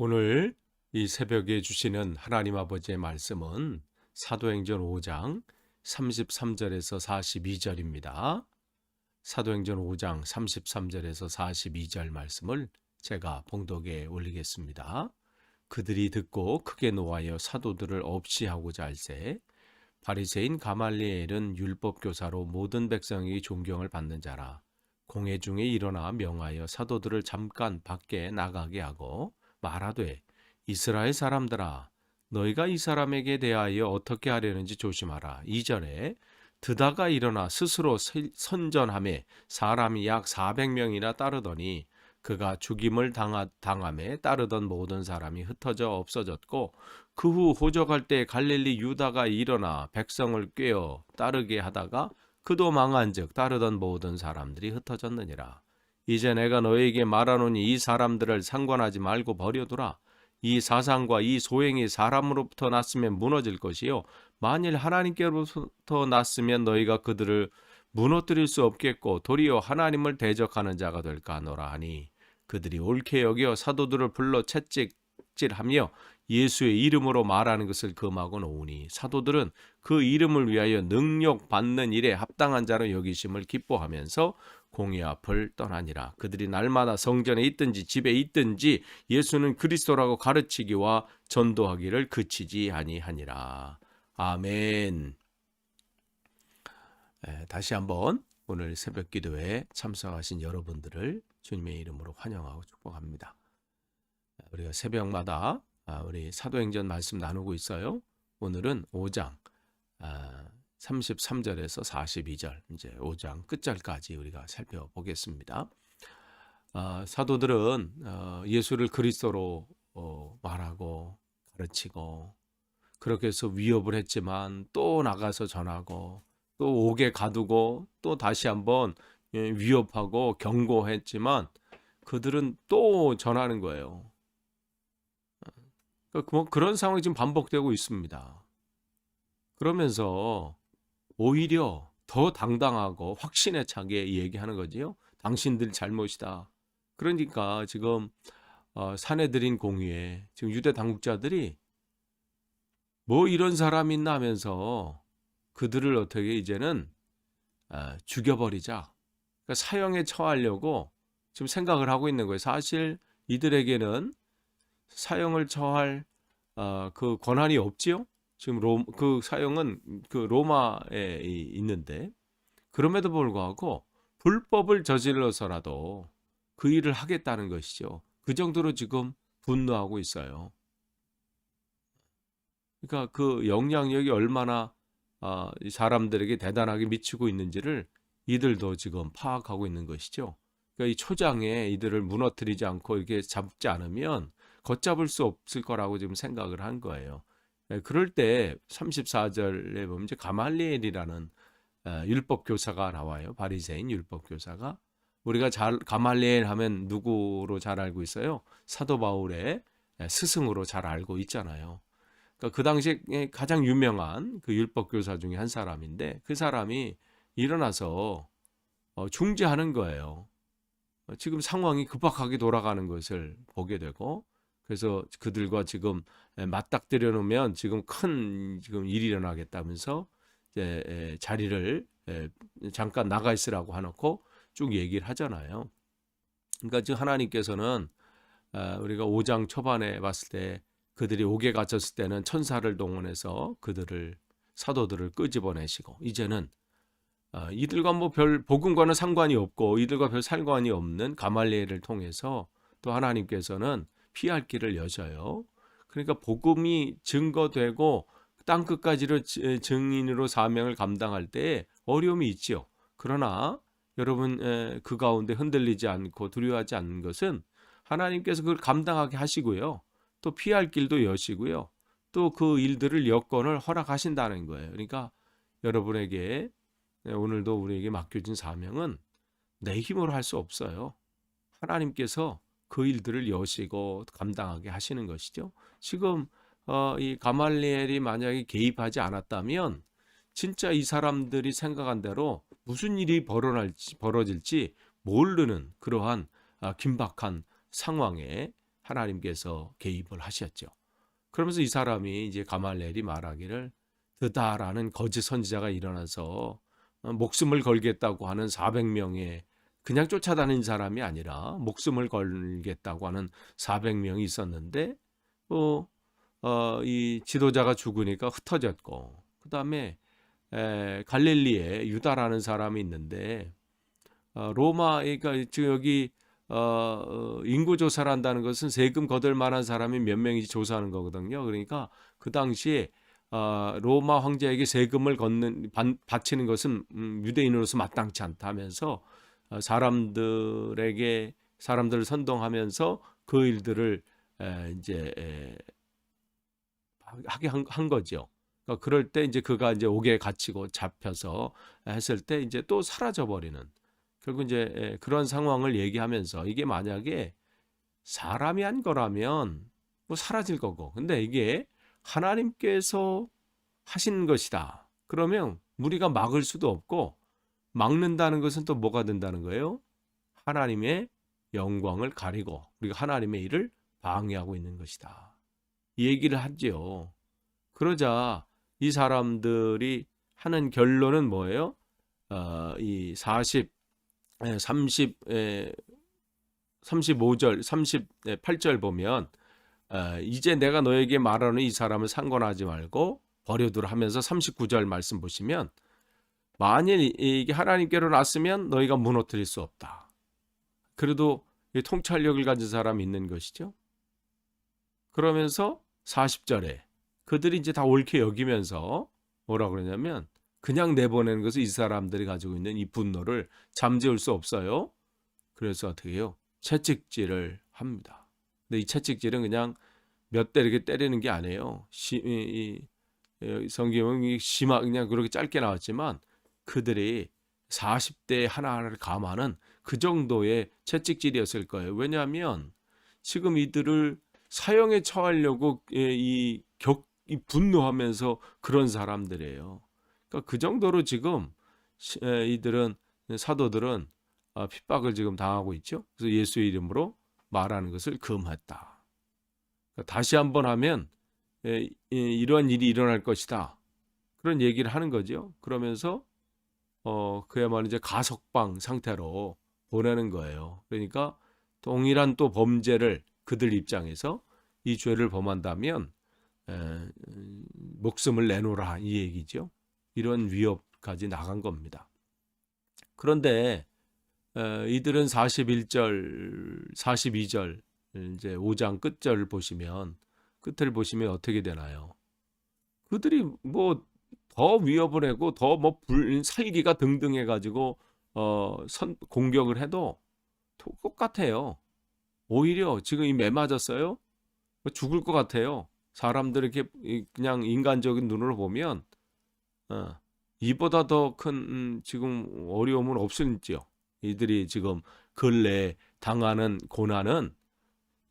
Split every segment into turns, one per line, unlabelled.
오늘 이 새벽에 주시는 하나님 아버지의 말씀은 사도행전 5장 33절에서 42절입니다. 사도행전 5장 33절에서 42절 말씀을 제가 봉독에 올리겠습니다. 그들이 듣고 크게 노하여 사도들을 없이하고자 할새 바리새인 가말리엘은 율법교사로 모든 백성이 존경을 받는 자라. 공회 중에 일어나 명하여 사도들을 잠깐 밖에 나가게 하고 말하되 이스라엘 사람들아 너희가 이 사람에게 대하여 어떻게 하려는지 조심하라. 2절에 드다가 일어나 스스로 선전하매 사람이 약 400명이나 따르더니 그가 죽임을 당함에 따르던 모든 사람이 흩어져 없어졌고 그 후 호적할 때 갈릴리 유다가 일어나 백성을 꾀어 따르게 하다가 그도 망한즉 따르던 모든 사람들이 흩어졌느니라. 이제 내가 너에게 말하노니 이 사람들을 상관하지 말고 버려두라. 이 사상과 이 소행이 사람으로부터 났으면 무너질 것이요 만일 하나님께로부터 났으면 너희가 그들을 무너뜨릴 수 없겠고 도리어 하나님을 대적하는 자가 될까 하노라 하니 그들이 옳게 여겨 사도들을 불러 채찍질하며 예수의 이름으로 말하는 것을 금하고 놓으니 사도들은 그 이름을 위하여 능력 받는 일에 합당한 자로 여기심을 기뻐하면서 공회 앞을 떠나니라. 그들이 날마다 성전에 있든지 집에 있든지 예수는 그리스도라고 가르치기와 전도하기를 그치지 아니하니라. 아멘. 다시 한번 오늘 새벽 기도에 참석하신 여러분들을 주님의 이름으로 환영하고 축복합니다. 우리가 새벽마다 우리 사도행전 말씀 나누고 있어요. 오늘은 5장 33절에서 42절 이제 5장 끝절까지 우리가 살펴보겠습니다. 사도들은 예수를 그리스도로 말하고 가르치고 그렇게 해서 위협을 했지만 또 나가서 전하고 또 옥에 가두고 또 다시 한번 위협하고 경고했지만 그들은 또 전하는 거예요. 뭐 그런 상황이 지금 반복되고 있습니다. 그러면서 오히려 더 당당하고 확신에 차게 얘기하는 거지요. 당신들 잘못이다. 그러니까 지금 사내들인 공의회 지금 유대 당국자들이 뭐 이런 사람이 있나 하면서 그들을 어떻게 이제는 죽여버리자. 그러니까 사형에 처하려고 지금 생각을 하고 있는 거예요. 사실 이들에게는 사형을 처할 그 권한이 없지요. 지금 그 사형은 그 로마에 있는데 그럼에도 불구하고 불법을 저질러서라도 그 일을 하겠다는 것이죠. 그 정도로 지금 분노하고 있어요. 그러니까 그 영향력이 얼마나 사람들에게 대단하게 미치고 있는지를 이들도 지금 파악하고 있는 것이죠. 그러니까 이 초장에 이들을 무너뜨리지 않고 이렇게 잡지 않으면 걷잡을 수 없을 거라고 지금 생각을 한 거예요. 그럴 때 34절에 보면 이제 가말리엘이라는 율법 교사가 나와요. 바리새인 율법 교사가. 우리가 가말리엘 하면 누구로 잘 알고 있어요? 사도 바울의 스승으로 잘 알고 있잖아요. 그러니까 그 당시에 가장 유명한 그 율법 교사 중에 한 사람인데 그 사람이 일어나서 중재하는 거예요. 지금 상황이 급박하게 돌아가는 것을 보게 되고 그래서 그들과 지금 맞닥뜨려 놓으면 지금 큰 지금 일이 일어나겠다면서 이제 자리를 잠깐 나가 있으라고 해놓고 쭉 얘기를 하잖아요. 그러니까 지금 하나님께서는 우리가 5장 초반에 봤을 때 그들이 옥에 갇혔을 때는 천사를 동원해서 그들을 사도들을 끄집어내시고 이제는 이들과 뭐 별 복음과는 상관이 없고 이들과 별 상관이 없는 가말리엘을 통해서 또 하나님께서는 피할 길을 여셔요. 그러니까 복음이 증거되고 땅 끝까지로 증인으로 사명을 감당할 때 어려움이 있지요. 그러나 여러분 그 가운데 흔들리지 않고 두려워하지 않는 것은 하나님께서 그걸 감당하게 하시고요. 또 피할 길도 여시고요. 또 그 일들을 여건을 허락하신다는 거예요. 그러니까 여러분에게 오늘도 우리에게 맡겨진 사명은 내 힘으로 할 수 없어요. 하나님께서 그 일들을 여시고 감당하게 하시는 것이죠. 지금 이 가말리엘이 만약에 개입하지 않았다면 진짜 이 사람들이 생각한 대로 무슨 일이 벌어질지 모르는 그러한 긴박한 상황에 하나님께서 개입을 하셨죠. 그러면서 이 사람이 이제 가말리엘이 말하기를 드다라는 거짓 선지자가 일어나서 목숨을 걸겠다고 하는 400명의 그냥 쫓아다닌 사람이 아니라 목숨을 걸겠다고 하는 400명이 있었는데 이 지도자가 죽으니까 흩어졌고 그다음에 갈릴리에 유다라는 사람이 있는데 로마가 지금 여기 인구 조사를 한다는 것은 세금 거둘 만한 사람이 몇 명인지 조사하는 거거든요. 그러니까 그 당시에 로마 황제에게 세금을 바치는 것은 유대인으로서 마땅치 않다면서 사람들을 선동하면서 그 일들을 이제 하게 한 거죠. 그러니까 그럴 때 이제 그가 이제 옥에 갇히고 잡혀서 했을 때 이제 또 사라져 버리는 결국 이제 그런 상황을 얘기하면서 이게 만약에 사람이 한 거라면 뭐 사라질 거고 근데 이게 하나님께서 하신 것이다. 그러면 우리가 막을 수도 없고 막는다는 것은 또 뭐가 된다는 거예요? 하나님의 영광을 가리고 우리가 하나님의 일을 방해하고 있는 것이다. 이 얘기를 하죠. 그러자 이 사람들이 하는 결론은 뭐예요? 이 35절, 38절 보면 이제 내가 너에게 말하는 이 사람을 상관하지 말고 버려두라 하면서 39절 말씀 보시면 만일 이게 하나님께로 났으면 너희가 무너뜨릴 수 없다. 그래도 통찰력을 가진 사람이 있는 것이죠. 그러면서 40절에 그들이 이제 다 옳게 여기면서 뭐라 그러냐면 그냥 내보내는 것은 이 사람들이 가지고 있는 이 분노를 잠재울 수 없어요. 그래서 어떻게 해요? 채찍질을 합니다. 근데 이 채찍질은 그냥 몇 대 이렇게 때리는 게 아니에요. 성경은 그냥 그렇게 짧게 나왔지만 그들이 40대 하나하나를 감하는 그 정도의 채찍질이었을 거예요. 왜냐하면 지금 이들을 사형에 처하려고 분노하면서 그런 사람들이에요. 그러니까 그 정도로 지금 사도들은 핍박을 지금 당하고 있죠. 그래서 예수의 이름으로 말하는 것을 금했다. 그러니까 다시 한번 하면 이러한 일이 일어날 것이다. 그런 얘기를 하는 거죠. 그러면서 그야말로 이제 가석방 상태로 보내는 거예요. 그러니까 동일한 또 범죄를 그들 입장에서 이 죄를 범한다면 목숨을 내놓으라 이 얘기죠. 이런 위협까지 나간 겁니다. 그런데 이들은 41절, 42절 이제 5장 끝절을 보시면 끝을 보시면 어떻게 되나요? 그들이 뭐 더 위협을 하고 더 뭐 살기가 등등해 가지고 공격을 해도 똑같아요. 오히려 지금 매 맞았어요. 죽을 것 같아요. 사람들 이렇게 그냥 인간적인 눈으로 보면 이보다 더 큰 지금 어려움은 없을지요. 이들이 지금 근래에 당하는 고난은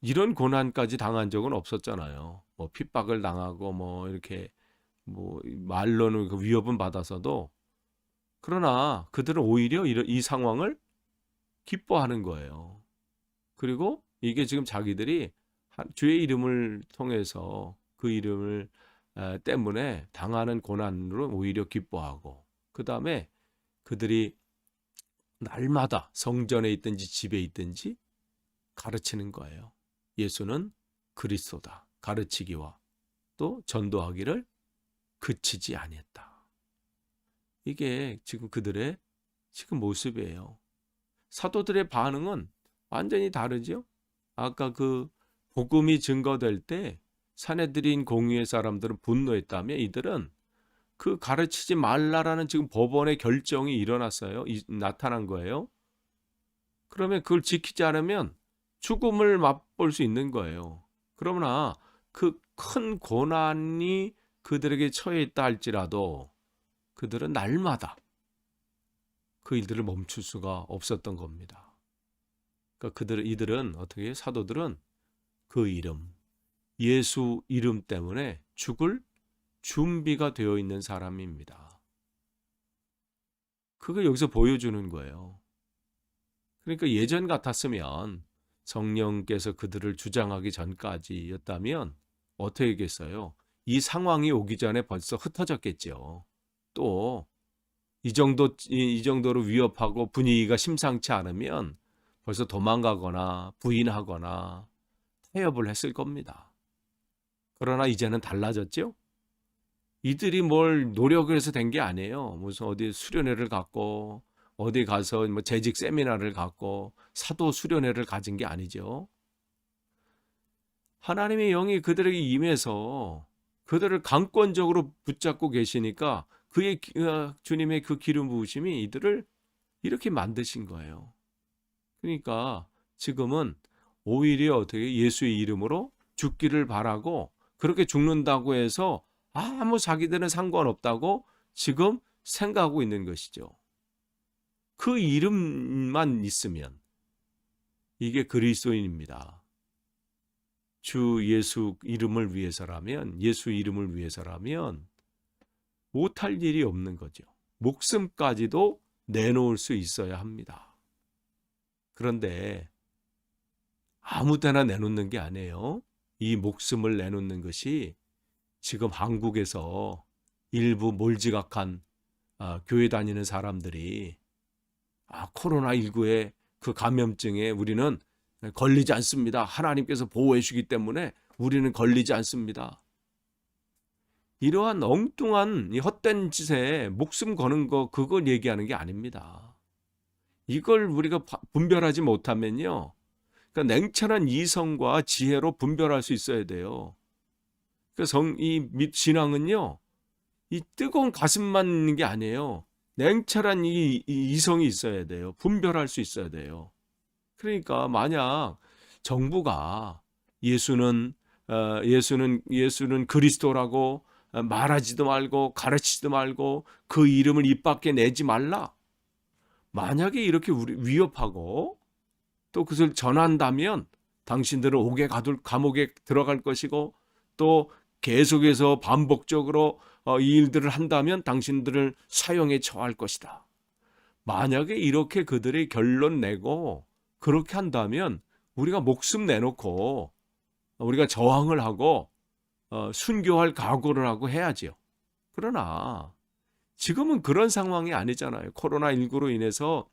이런 고난까지 당한 적은 없었잖아요. 뭐 핍박을 당하고 뭐 이렇게 뭐 말로는 그 위협은 받아서도 그러나 그들은 오히려 이 상황을 기뻐하는 거예요. 그리고 이게 지금 자기들이 주의 이름을 통해서 그 이름을 때문에 당하는 고난으로 오히려 기뻐하고 그 다음에 그들이 날마다 성전에 있든지 집에 있든지 가르치는 거예요. 예수는 그리스도다. 가르치기와 또 전도하기를 그치지 아니했다. 이게 지금 그들의 지금 모습이에요. 사도들의 반응은 완전히 다르죠. 아까 그 복음이 증거될 때 사내들인 공의의 사람들은 분노했다면 이들은 그 가르치지 말라라는 지금 법원의 결정이 일어났어요. 나타난 거예요. 그러면 그걸 지키지 않으면 죽음을 맛볼 수 있는 거예요. 그러나 그 큰 고난이 그들에게 처해 있다 할지라도 그들은 날마다 그 일들을 멈출 수가 없었던 겁니다. 그러니까 이들은 어떻게 해요? 사도들은 그 이름, 예수 이름 때문에 죽을 준비가 되어 있는 사람입니다. 그걸 여기서 보여주는 거예요. 그러니까 예전 같았으면 성령께서 그들을 주장하기 전까지였다면 어떻게 하겠어요? 이 상황이 오기 전에 벌써 흩어졌겠죠. 또 이 정도로 위협하고 분위기가 심상치 않으면 벌써 도망가거나 부인하거나 타협을 했을 겁니다. 그러나 이제는 달라졌죠? 이들이 뭘 노력을 해서 된 게 아니에요. 무슨 어디 수련회를 갖고 어디 가서 뭐 재직 세미나를 갖고 사도 수련회를 가진 게 아니죠. 하나님의 영이 그들에게 임해서 그들을 강권적으로 붙잡고 계시니까 주님의 그 기름 부으심이 이들을 이렇게 만드신 거예요. 그러니까 지금은 오히려 어떻게 예수의 이름으로 죽기를 바라고 그렇게 죽는다고 해서 아무 자기들은 상관없다고 지금 생각하고 있는 것이죠. 그 이름만 있으면 이게 그리스도인입니다. 주 예수 이름을 위해서라면, 예수 이름을 위해서라면 못할 일이 없는 거죠. 목숨까지도 내놓을 수 있어야 합니다. 그런데 아무 데나 내놓는 게 아니에요. 이 목숨을 내놓는 것이 지금 한국에서 일부 몰지각한 교회 다니는 사람들이 코로나19의 그 감염증에 우리는 걸리지 않습니다. 하나님께서 보호해 주기 때문에 우리는 걸리지 않습니다. 이러한 엉뚱한 헛된 짓에 목숨 거는 거 그걸 얘기하는 게 아닙니다. 이걸 우리가 분별하지 못하면요. 그러니까 냉철한 이성과 지혜로 분별할 수 있어야 돼요. 이 신앙은요. 이 뜨거운 가슴만 있는 게 아니에요. 냉철한 이성이 있어야 돼요. 분별할 수 있어야 돼요. 그러니까 만약 정부가 예수는 그리스도라고 말하지도 말고 가르치지도 말고 그 이름을 입 밖에 내지 말라. 만약에 이렇게 위협하고 또 그것을 전한다면 당신들은 감옥에 들어갈 것이고 또 계속해서 반복적으로 이 일들을 한다면 당신들을 사형에 처할 것이다. 만약에 이렇게 그들이 결론 내고 그렇게 한다면 우리가 목숨 내놓고 우리가 저항을 하고 순교할 각오를 하고 해야지요. 그러나 지금은 그런 상황이 아니잖아요. 코로나19로 인해서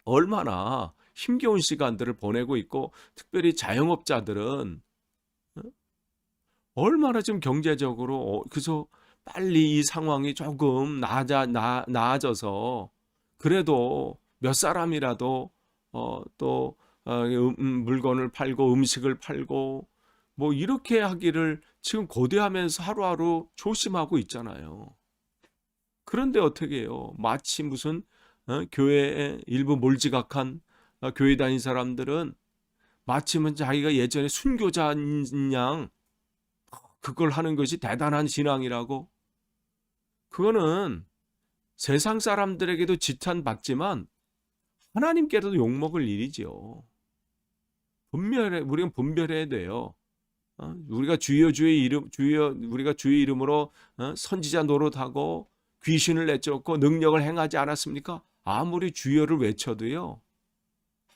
얼마나 힘겨운 시간들을 보내고 있고 특별히 자영업자들은 얼마나 지금 경제적으로 그래서 빨리 이 상황이 조금 나아져서 그래도 몇 사람이라도 또 물건을 팔고 음식을 팔고 뭐 이렇게 하기를 지금 고대하면서 하루하루 조심하고 있잖아요. 그런데 어떻게 해요? 마치 무슨 교회에 일부 몰지각한 교회 다닌 사람들은 마침은 자기가 예전에 순교자인 양 그걸 하는 것이 대단한 신앙이라고. 그거는 세상 사람들에게도 지탄받지만 하나님께서도 욕먹을 일이지요. 우리가 분별해야 돼요. 우리가 우리가 주의 이름으로 선지자 노릇하고 귀신을 내쫓고 능력을 행하지 않았습니까? 아무리 주여를 외쳐도요.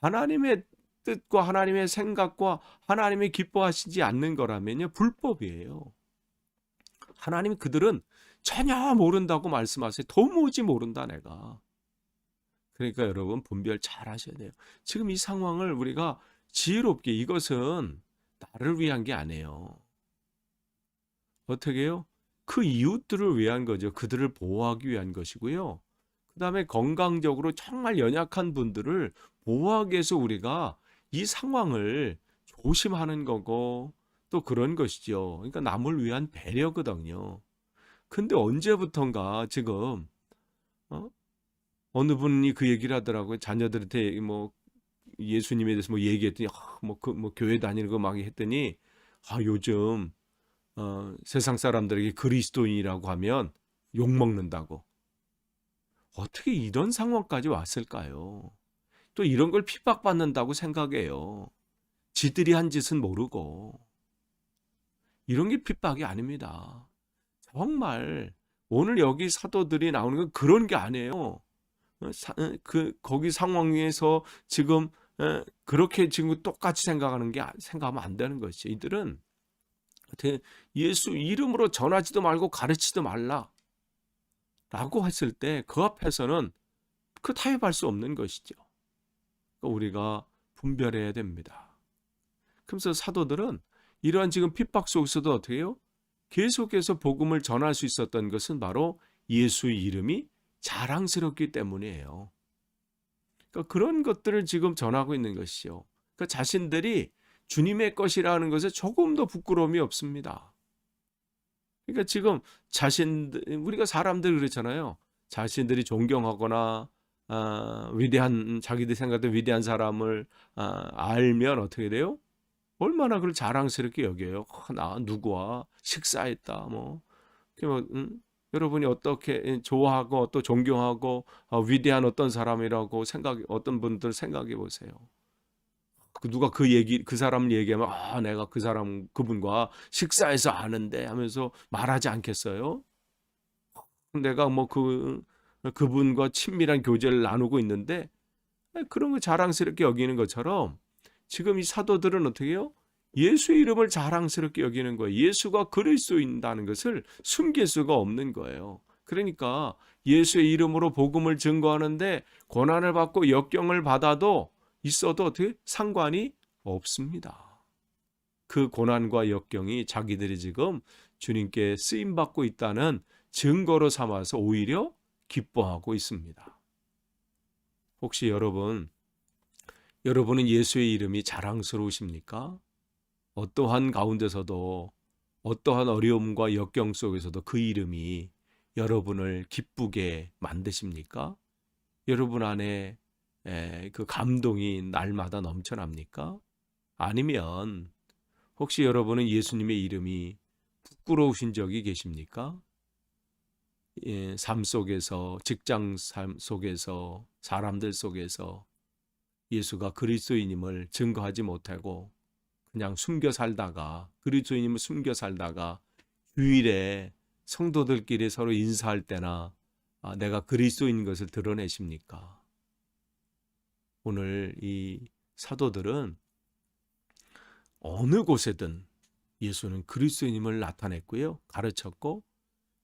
하나님의 뜻과 하나님의 생각과 하나님이 기뻐하시지 않는 거라면요. 불법이에요. 하나님 그들은 전혀 모른다고 말씀하세요. 도무지 모른다 내가. 그러니까 여러분 분별 잘 하셔야 돼요. 지금 이 상황을 우리가 지혜롭게 이것은 나를 위한 게 아니에요. 어떻게 해요? 그 이웃들을 위한 거죠. 그들을 보호하기 위한 것이고요. 그 다음에 건강적으로 정말 연약한 분들을 보호하기 위해서 우리가 이 상황을 조심하는 거고 또 그런 것이죠. 그러니까 남을 위한 배려거든요. 근데 언제부턴가 지금 어느 분이 그 얘기를 하더라고요. 자녀들한테 뭐 예수님에 대해서 뭐 얘기했더니 교회 다니는 거 막 했더니 요즘 세상 사람들에게 그리스도인이라고 하면 욕 먹는다고. 어떻게 이런 상황까지 왔을까요? 또 이런 걸 핍박받는다고 생각해요. 지들이 한 짓은 모르고. 이런 게 핍박이 아닙니다. 정말 오늘 여기 사도들이 나오는 건 그런 게 아니에요. 거기 상황에서 지금 그렇게 지금 똑같이 생각하면 안 되는 것이죠. 이들은 예수 이름으로 전하지도 말고 가르치지도 말라라고 했을 때 그 앞에서는 그 타협할 수 없는 것이죠. 그러니까 우리가 분별해야 됩니다. 그래서 사도들은 이러한 지금 핍박 속에서도 어떻게 해요? 계속해서 복음을 전할 수 있었던 것은 바로 예수의 이름이 자랑스럽기 때문이에요. 그러니까 그런 것들을 지금 전하고 있는 것이죠. 그러니까 자신들이 주님의 것이라는 것에 조금도 부끄러움이 없습니다. 그러니까 지금 우리가 사람들 그렇잖아요. 자신들이 존경하거나 자기들이 생각했던 위대한 사람을 알면 어떻게 돼요? 얼마나 그걸 자랑스럽게 여겨요. 나 누구와 식사했다. 여러분이 어떻게 좋아하고 또 존경하고 위대한 어떤 사람이라고 어떤 분들 생각해 보세요. 누가 그 사람을 얘기하면 내가 그분과 식사해서 아는데 하면서 말하지 않겠어요? 내가 그분과 친밀한 교제를 나누고 있는데 그런 거 자랑스럽게 여기는 것처럼 지금 이 사도들은 어떻게 해요? 예수의 이름을 자랑스럽게 여기는 거예요. 예수가 그리스도인다는 것을 숨길 수가 없는 거예요. 그러니까 예수의 이름으로 복음을 증거하는데 고난을 받고 역경을 받아도 있어도 어떻게 상관이 없습니다. 그 고난과 역경이 자기들이 지금 주님께 쓰임 받고 있다는 증거로 삼아서 오히려 기뻐하고 있습니다. 혹시 여러분은 예수의 이름이 자랑스러우십니까? 어떠한 가운데서도 어떠한 어려움과 역경 속에서도 그 이름이 여러분을 기쁘게 만드십니까? 여러분 안에 그 감동이 날마다 넘쳐납니까? 아니면 혹시 여러분은 예수님의 이름이 부끄러우신 적이 계십니까? 삶 속에서, 직장 삶 속에서, 사람들 속에서 예수가 그리스도인임을 증거하지 못하고 그냥 그리스도인임을 숨겨 살다가 주일에 성도들끼리 서로 인사할 때나 내가 그리스도인 것을 드러내십니까? 오늘 이 사도들은 어느 곳에든 예수는 그리스도인임을 나타냈고요. 가르쳤고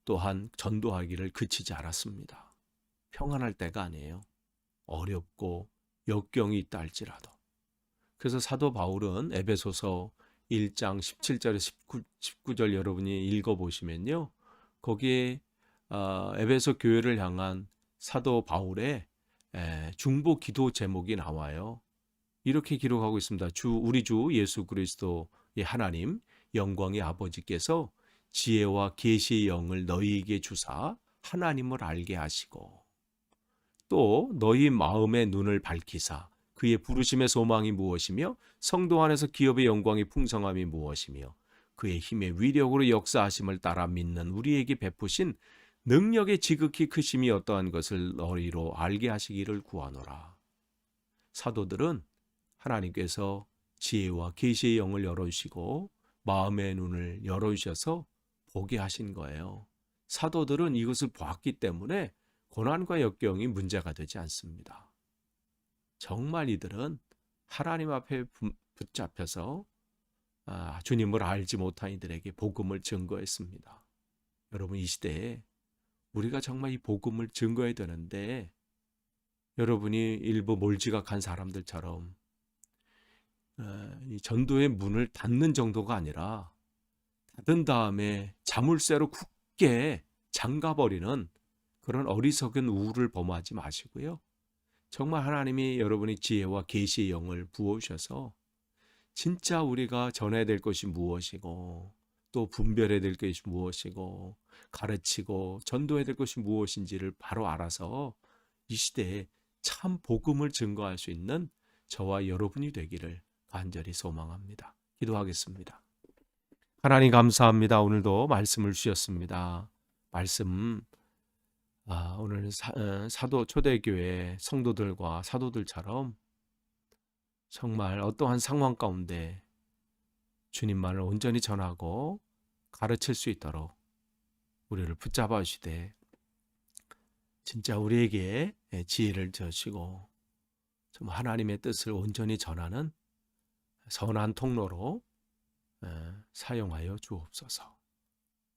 또한 전도하기를 그치지 않았습니다. 평안할 때가 아니에요. 어렵고 역경이 있다 할지라도. 그래서 사도 바울은 에베소서 1장 17절에서 19절 여러분이 읽어보시면요. 거기에 에베소 교회를 향한 사도 바울의 중보 기도 제목이 나와요. 이렇게 기록하고 있습니다. 우리 주 예수 그리스도의 하나님 영광의 아버지께서 지혜와 계시의 영을 너희에게 주사 하나님을 알게 하시고 또 너희 마음의 눈을 밝히사 그의 부르심의 소망이 무엇이며 성도 안에서 기업의 영광이 풍성함이 무엇이며 그의 힘의 위력으로 역사하심을 따라 믿는 우리에게 베푸신 능력의 지극히 크심이 어떠한 것을 너희로 알게 하시기를 구하노라. 사도들은 하나님께서 지혜와 계시의 영을 열어주시고 마음의 눈을 열어주셔서 보게 하신 거예요. 사도들은 이것을 보았기 때문에 고난과 역경이 문제가 되지 않습니다. 정말 이들은 하나님 앞에 붙잡혀서 주님을 알지 못한 이들에게 복음을 증거했습니다. 여러분 이 시대에 우리가 정말 이 복음을 증거해야 되는데 여러분이 일부 몰지각한 사람들처럼 이 전도의 문을 닫는 정도가 아니라 닫은 다음에 자물쇠로 굳게 잠가버리는 그런 어리석은 우를 범하지 마시고요. 정말 하나님이 여러분의 지혜와 계시의 영을 부어주셔서 진짜 우리가 전해야 될 것이 무엇이고 또 분별해야 될 것이 무엇이고 가르치고 전도해야 될 것이 무엇인지를 바로 알아서 이 시대에 참 복음을 증거할 수 있는 저와 여러분이 되기를 간절히 소망합니다. 기도하겠습니다. 하나님 감사합니다. 오늘도 말씀을 주셨습니다. 말씀 오늘 사도 초대교회 성도들과 사도들처럼 정말 어떠한 상황 가운데 주님만을 온전히 전하고 가르칠 수 있도록 우리를 붙잡아 주시되 진짜 우리에게 지혜를 주시고 좀 하나님의 뜻을 온전히 전하는 선한 통로로 사용하여 주옵소서.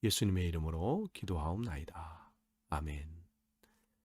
예수님의 이름으로 기도하옵나이다. 아멘.